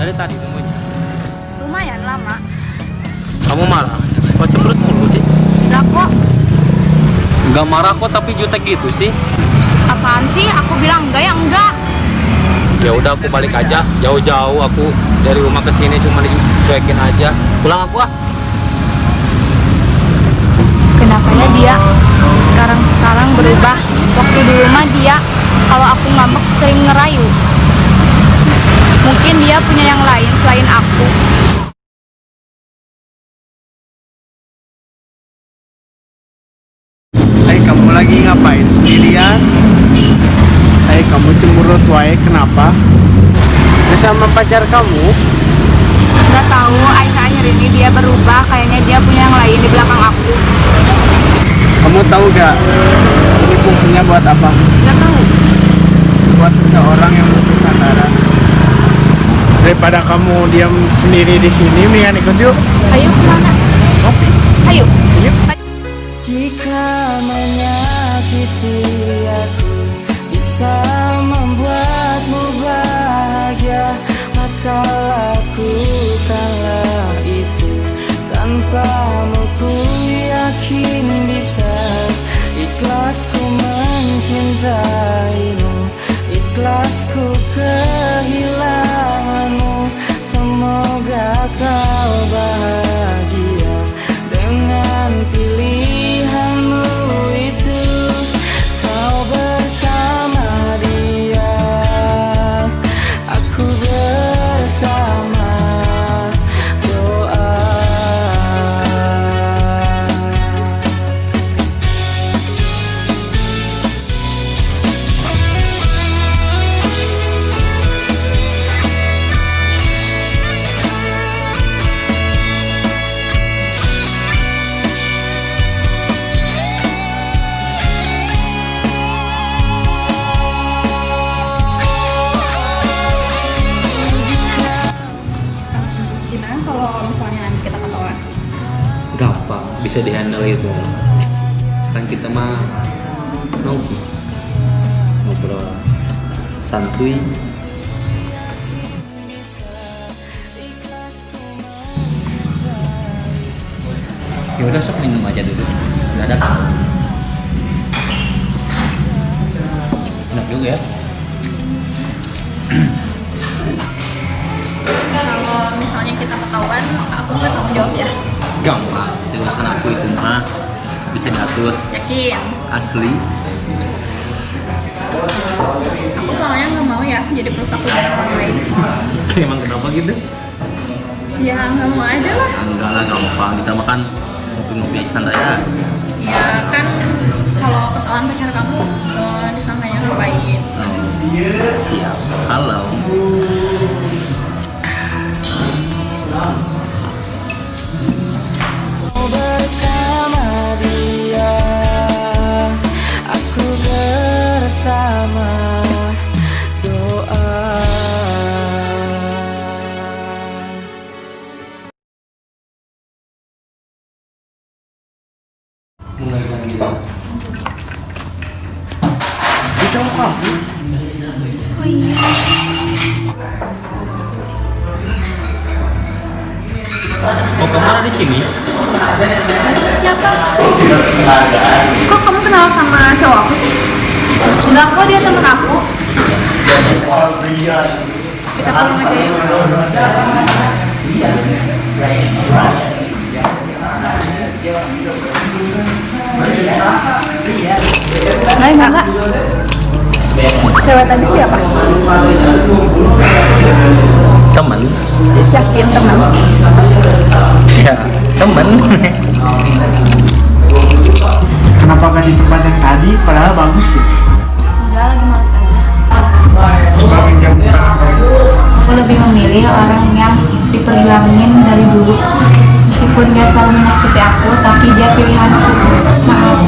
Dari tadi nunggunya. Lumayan lama. Kamu marah? Kok cemberut mulu sih? Enggak kok. Gak marah kok tapi jutek gitu sih. Apaan sih? Aku bilang enggak ya enggak. Ya udah aku balik aja. Jauh-jauh aku dari rumah ke sini cuma dicuekin aja. Pulang aku ah. Kenapa ya dia sekarang berubah? Waktu dulu mah dia kalau aku ngambek sering ngerayu. Mungkin dia punya yang lain selain aku. Hai, kamu lagi ngapain sendirian? Hai, kamu cemberut wae, kenapa? Udah sama pacar kamu? Nggak tahu, akhir-akhir ini dia berubah. Kayaknya dia punya yang lain di belakang aku. Kamu tahu gak? Ini fungsinya buat apa? Nggak tahu. Buat seseorang yang butuh sandaran. Daripada kamu diam sendiri di sini, mendingan ikut yuk. Ayo kemana? Kopi. Ayo. Yuk. Jika menyakiti aku bisa membuatmu bahagia, maka lakukanlah itu. Tanpamu ku yakin bisa. Ikhlas ku mencintaimu, ikhlas ku kehilanganmu. Semoga kau bahagia dengan pilihanmu itu. Kau bersama dia, aku bersama doa. Gimana kalau misalnya nanti kita ketahuan? Gampang, bisa dihandle itu. Kan kita mah nongki, ngobrol santuy. Ya udah sok minum aja dulu. Nggak ada. Enak juga ya. Kalau misalnya kita ketahuan, aku nggak tanggung jawab ya. Gampang, itu urusan aku itu mah bisa diatur. Yakin? Asli. Aku soalnya nggak mau ya jadi perusak hubungan orang lain. Emang kenapa gitu? Ya nggak mau aja lah. Enggak lah, gampang. Kita makan ngopi-ngopi santai ya. Ya kan kalau ketahuan pacar kamu disangkanya ngapain? Oh, siap. Halo. Kau bersama dia, aku bersama doa. Mulai lagi. Kita mau kopi. Oh iya. Oh, kamu ada di sini? Siapa? Kok kamu kenal sama cowok aku sih? Enggak kok, dia temen aku. Kita pulang aja yuk. Enggak. Cewek tadi siapa? Teman. Yakin teman? Ya, teman. Kenapa gak di tempat yang tadi? Padahal bagus sih. Enggak, lagi males aja. Sebagai jam berapa? Aku lebih memilih orang yang diperjuangin dari dulu. Meskipun dia selalu menyakiti aku, tapi dia pilihanku. Maaf.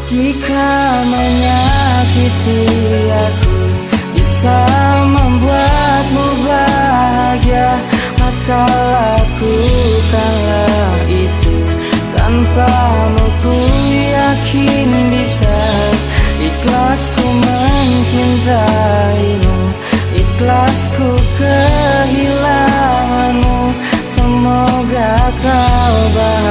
Jika menyakiti aku bisa membuatmu bahagia, maka lakukanlah itu. Tanpamu ku yakin bisa. Ikhlasku mencintaimu, ikhlasku kehilanganmu. Semoga kau bahagia.